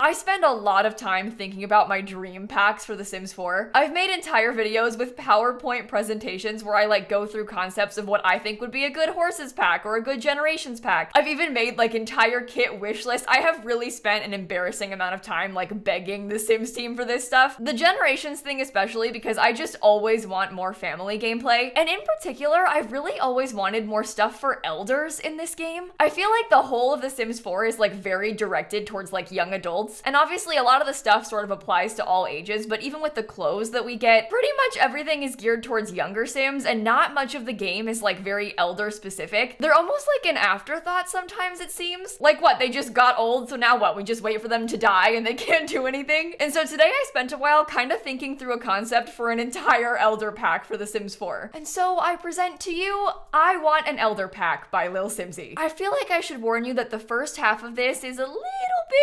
I spend a lot of time thinking about my dream packs for The Sims 4. I've made entire videos with PowerPoint presentations where I like go through concepts of what I think would be a good horses pack or a good generations pack. I've even made like entire kit wish lists. I have really spent an embarrassing amount of time like begging the Sims team for this stuff. The generations thing especially because I just always want more family gameplay. And in particular, I've really always wanted more stuff for elders in this game. I feel like the whole of The Sims 4 is like very directed towards like young adults. And obviously a lot of the stuff sort of applies to all ages, but even with the clothes that we get, pretty much everything is geared towards younger Sims and not much of the game is like very elder specific. They're almost like an afterthought sometimes it seems. Like what, they just got old, so now what, we just wait for them to die and they can't do anything? And so today I spent a while kind of thinking through a concept for an entire elder pack for The Sims 4. And so I present to you, I Want an Elder Pack by lilsimsie. I feel like I should warn you that the first half of this is a little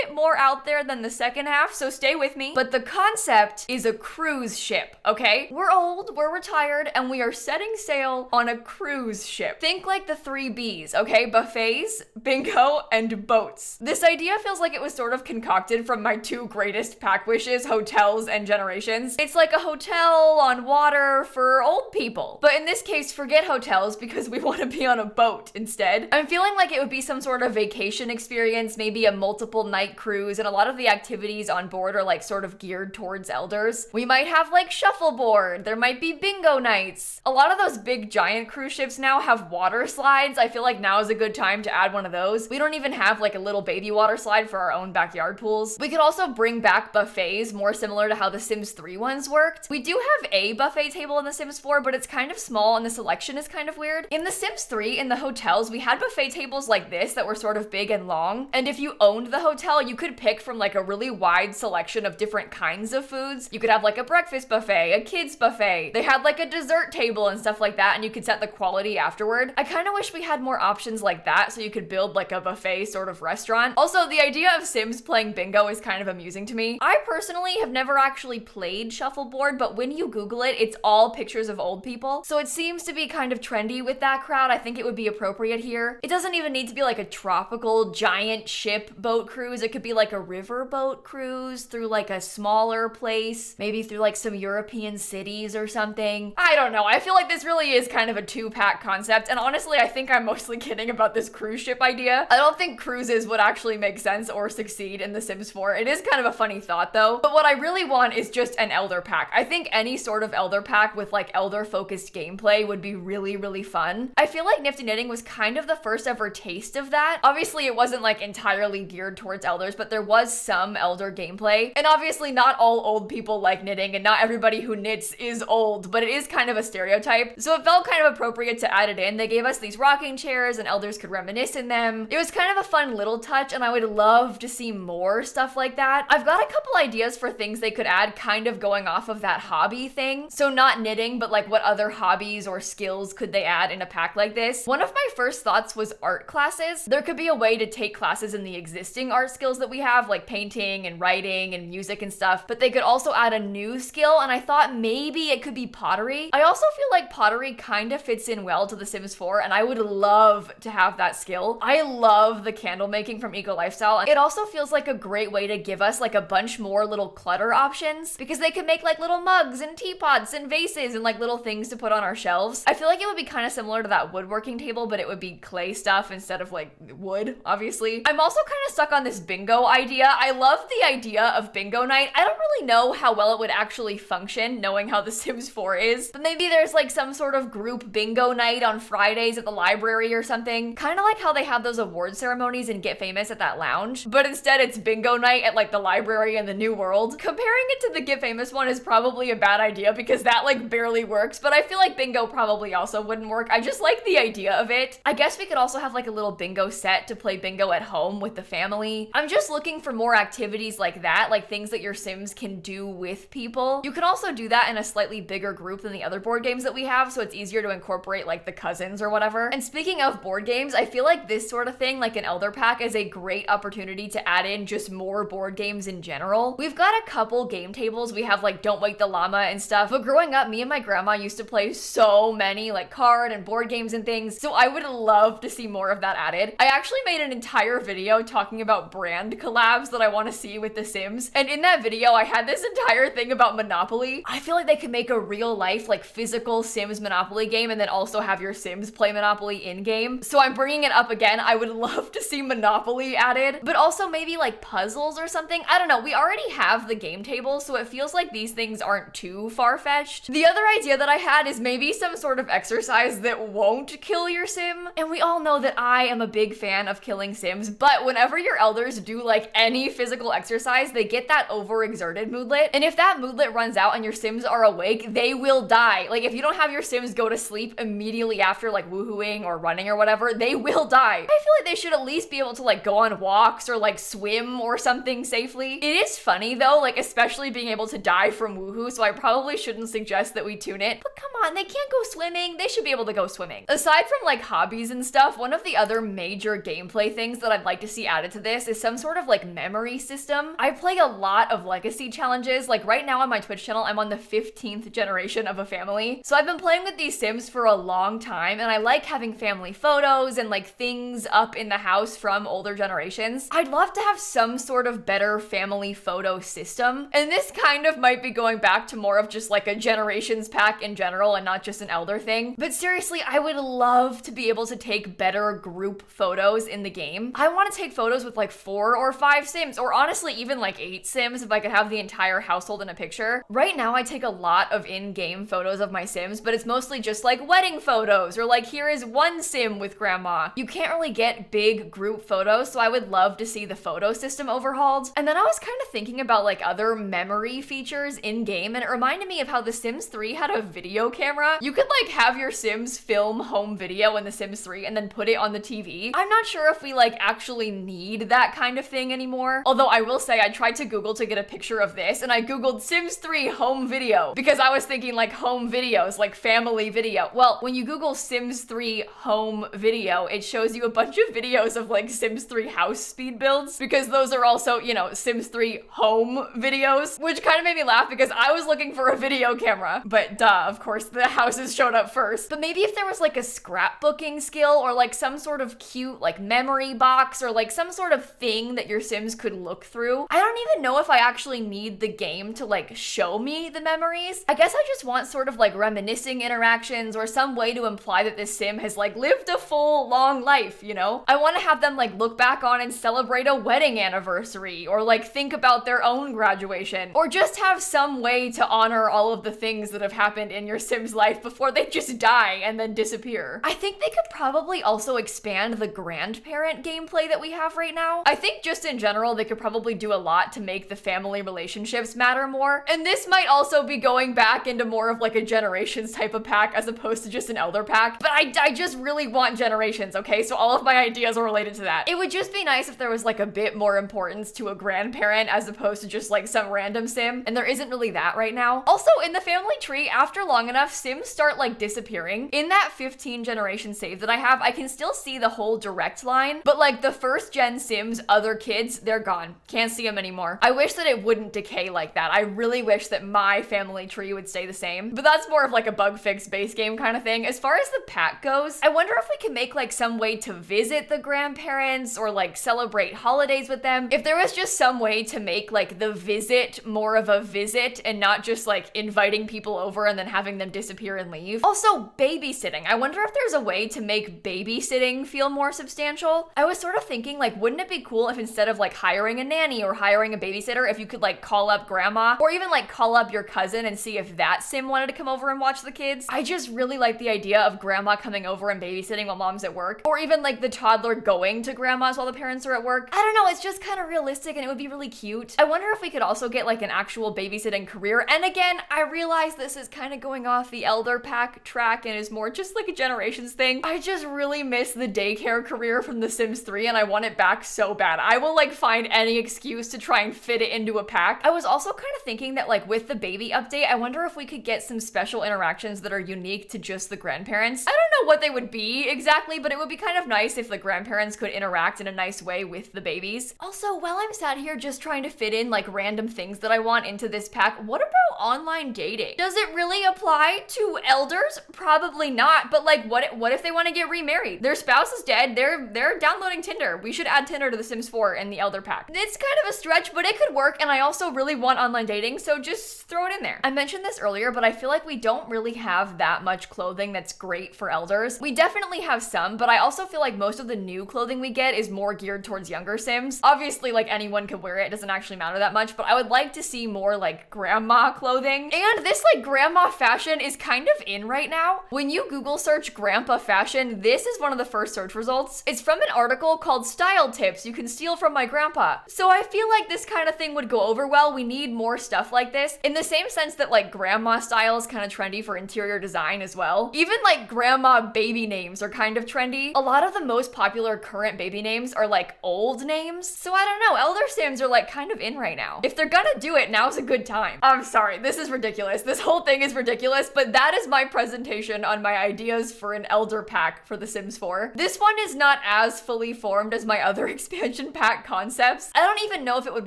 bit more out there than the second half, so stay with me. But the concept is a cruise ship, okay? We're old, we're retired, and we are setting sail on a cruise ship. Think like the 3 Bs, okay? Buffets, bingo, and boats. This idea feels like it was sort of concocted from my 2 greatest pack wishes, hotels and generations. It's like a hotel on water for old people. But in this case, forget hotels because we want to be on a boat instead. I'm feeling like it would be some sort of vacation experience, maybe a multiple night cruise, and a lot of the activities on board are like sort of geared towards elders. We might have like shuffleboard, there might be bingo nights. A lot of those big giant cruise ships now have water slides. I feel like now is a good time to add one of those. We don't even have like a little baby water slide for our own backyard pools. We could also bring back buffets more similar to how the Sims 3 ones worked. We do have a buffet table in the Sims 4, but it's kind of small and the selection is kind of weird. In the Sims 3, in the hotels, we had buffet tables like this that were sort of big and long. And if you owned the hotel, you could pick from like a really wide selection of different kinds of foods. You could have like a breakfast buffet, a kids buffet. They had like a dessert table and stuff like that, and you could set the quality afterward. I kind of wish we had more options like that so you could build like a buffet sort of restaurant. Also, the idea of Sims playing bingo is kind of amusing to me. I personally have never actually played shuffleboard, but when you Google it, it's all pictures of old people. So it seems to be kind of trendy with that crowd. I think it would be appropriate here. It doesn't even need to be like a tropical giant ship boat cruise. It could be like a river boat cruise through like a smaller place, maybe through like some European cities or something. I don't know. I feel like this really is kind of a 2-pack concept, and honestly, I think I'm mostly kidding about this cruise ship idea. I don't think cruises would actually make sense or succeed in The Sims 4. It is kind of a funny thought though, but what I really want is just an elder pack. I think any sort of elder pack with like elder focused gameplay would be really, really fun. I feel like Nifty Knitting was kind of the first ever taste of that. Obviously, it wasn't like entirely geared towards elders, but there was some elder gameplay. And obviously not all old people like knitting and not everybody who knits is old, but it is kind of a stereotype. So it felt kind of appropriate to add it in. They gave us these rocking chairs and elders could reminisce in them. It was kind of a fun little touch and I would love to see more stuff like that. I've got a couple ideas for things they could add kind of going off of that hobby thing. So not knitting, but like what other hobbies or skills could they add in a pack like this? One of my first thoughts was art classes. There could be a way to take classes in the existing art skills that we have, like painting and writing and music and stuff, but they could also add a new skill, and I thought maybe it could be pottery. I also feel like pottery kind of fits in well to The Sims 4, and I would love to have that skill. I love the candle making from Eco Lifestyle. It also feels like a great way to give us like a bunch more little clutter options, because they could make like little mugs and teapots and vases and like little things to put on our shelves. I feel like it would be kind of similar to that woodworking table, but it would be clay stuff instead of like wood, obviously. I'm also kind of stuck on this bingo idea. I love the idea of bingo night. I don't really know how well it would actually function, knowing how The Sims 4 is, but maybe there's like some sort of group bingo night on Fridays at the library or something. Kind of like how they have those award ceremonies and Get Famous at that lounge, but instead it's bingo night at like the library in the New World. Comparing it to the Get Famous one is probably a bad idea because that like barely works, but I feel like bingo probably also wouldn't work. I just like the idea of it. I guess we could also have like a little bingo set to play bingo at home with the family. I'm just looking for more activities like that, like things that your Sims can do with people. You can also do that in a slightly bigger group than the other board games that we have, so it's easier to incorporate like the cousins or whatever. And speaking of board games, I feel like this sort of thing, like an elder pack, is a great opportunity to add in just more board games in general. We've got a couple game tables. We have like Don't Wake the Llama and stuff, but growing up, me and my grandma used to play so many like card and board games and things, so I would love to see more of that added. I actually made an entire video talking about brand collabs stuffs that I want to see with The Sims. And in that video, I had this entire thing about Monopoly. I feel like they could make a real life, like physical Sims Monopoly game and then also have your Sims play Monopoly in-game. So I'm bringing it up again. I would love to see Monopoly added, but also maybe like puzzles or something. I don't know. We already have the game table, so it feels like these things aren't too far-fetched. The other idea that I had is maybe some sort of exercise that won't kill your Sim. And we all know that I am a big fan of killing Sims, but whenever your elders do like any physical exercise, they get that overexerted moodlet. And if that moodlet runs out and your Sims are awake, they will die. Like if you don't have your Sims go to sleep immediately after like woohooing or running or whatever, they will die. I feel like they should at least be able to like go on walks or like swim or something safely. It is funny though, like especially being able to die from woohoo, so I probably shouldn't suggest that we tune it. But come on, they can't go swimming. They should be able to go swimming. Aside from like hobbies and stuff, one of the other major gameplay things that I'd like to see added to this is some sort of like memory system. I play a lot of legacy challenges. Like right now on my Twitch channel, I'm on the 15th generation of a family. So I've been playing with these Sims for a long time, and I like having family photos and like things up in the house from older generations. I'd love to have some sort of better family photo system. And this kind of might be going back to more of just like a generations pack in general and not just an elder thing. But seriously, I would love to be able to take better group photos in the game. I want to take photos with like 4 or 5 Sims, or honestly even like 8 Sims if I could have the entire household in a picture. Right now I take a lot of in-game photos of my Sims, but it's mostly just like wedding photos or like here is one Sim with grandma. You can't really get big group photos, so I would love to see the photo system overhauled. And then I was kind of thinking about like other memory features in game, and it reminded me of how The Sims 3 had a video camera. You could like have your Sims film home video in The Sims 3 and then put it on the TV. I'm not sure if we like actually need that kind of thing anymore. Although I will say I tried to Google to get a picture of this, and I Googled Sims 3 home video because I was thinking like home videos, like family video. Well, when you Google Sims 3 home video, it shows you a bunch of videos of like Sims 3 house speed builds, because those are also, you know, Sims 3 home videos, which kind of made me laugh because I was looking for a video camera, but duh, of course the houses showed up first. But maybe if there was like a scrapbooking skill or like some sort of cute like memory box or like some sort of thing that your Sims could look through. I don't even know if I actually need the game to like show me the memories. I guess I just want sort of like reminiscing interactions or some way to imply that this Sim has like lived a full long life, you know? I want to have them like look back on and celebrate a wedding anniversary, or like think about their own graduation, or just have some way to honor all of the things that have happened in your Sim's life before they just die and then disappear. I think they could probably also expand the grandparent gameplay that we have right now. I think just in general, they could probably do a lot to make the family relationships matter more. And this might also be going back into more of like a generations type of pack as opposed to just an elder pack. But I just really want generations, okay? So all of my ideas are related to that. It would just be nice if there was like a bit more importance to a grandparent as opposed to just like some random Sim. And there isn't really that right now. Also, in the family tree, after long enough, Sims start like disappearing. In that 15 generation save that I have, I can still see the whole direct line, but like the first gen Sims, other kids, they're gone. Can't see them anymore. I wish that it wouldn't decay like that. I really wish that my family tree would stay the same, but that's more of like a bug fix base game kind of thing. As far as the pack goes, I wonder if we can make like some way to visit the grandparents or like celebrate holidays with them. If there was just some way to make like the visit more of a visit and not just like inviting people over and then having them disappear and leave. Also, babysitting. I wonder if there's a way to make babysitting feel more substantial. I was sort of thinking like, wouldn't it be cool if instead of like hiring a nanny or hiring a babysitter, if you could like call up grandma or even like call up your cousin and see if that Sim wanted to come over and watch the kids. I just really like the idea of grandma coming over and babysitting while mom's at work, or even like the toddler going to grandma's while the parents are at work. I don't know, it's just kind of realistic and it would be really cute. I wonder if we could also get like an actual babysitting career. And again, I realize this is kind of going off the elder pack track and is more just like a generations thing. I just really miss the daycare career from The Sims 3 and I want it back so bad. I will like find any excuse to try and fit it into a pack. I was also kind of thinking that like with the baby update, I wonder if we could get some special interactions that are unique to just the grandparents. I don't know what they would be exactly, but it would be kind of nice if the grandparents could interact in a nice way with the babies. Also, while I'm sat here just trying to fit in like random things that I want into this pack, what about online dating? Does it really apply to elders? Probably not, but like what if they want to get remarried? Their spouse is dead, they're downloading Tinder. We should add Tinder to The Sims 4 in the elder other pack. It's kind of a stretch, but it could work, and I also really want online dating, so just throw it in there. I mentioned this earlier, but I feel like we don't really have that much clothing that's great for elders. We definitely have some, but I also feel like most of the new clothing we get is more geared towards younger Sims. Obviously, like, anyone could wear it. It doesn't actually matter that much, but I would like to see more like grandma clothing. And this like grandma fashion is kind of in right now. When you Google search grandpa fashion, this is one of the first search results. It's from an article called Style Tips You Can Steal From My Grandpa. So I feel like this kind of thing would go over well. We need more stuff like this, in the same sense that like grandma style is kind of trendy for interior design as well. Even like grandma baby names are kind of trendy. A lot of the most popular current baby names are like old names. So I don't know, elder Sims are like kind of in right now. If they're gonna do it, now's a good time. I'm sorry, this is ridiculous. This whole thing is ridiculous, but that is my presentation on my ideas for an elder pack for The Sims 4. This one is not as fully formed as my other expansion pack concepts. I don't even know if it would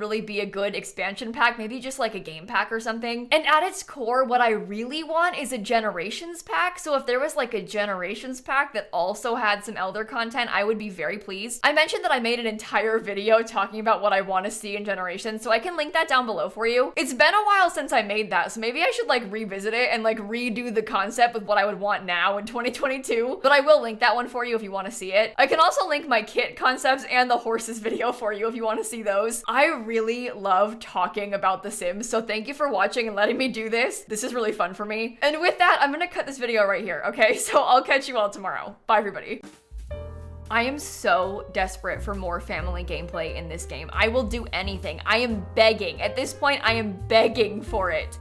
really be a good expansion pack, maybe just like a game pack or something. And at its core, what I really want is a generations pack. So if there was like a generations pack that also had some elder content, I would be very pleased. I mentioned that I made an entire video talking about what I want to see in generations, so I can link that down below for you. It's been a while since I made that, so maybe I should like revisit it and like redo the concept with what I would want now in 2022, but I will link that one for you if you want to see it. I can also link my kit concepts and the horses video for you if you want to see those. I really love talking about The Sims, so thank you for watching and letting me do this. This is really fun for me. And with that, I'm gonna cut this video right here, okay? So I'll catch you all tomorrow. Bye, everybody. I am so desperate for more family gameplay in this game. I will do anything. I am begging. At this point, I am begging for it.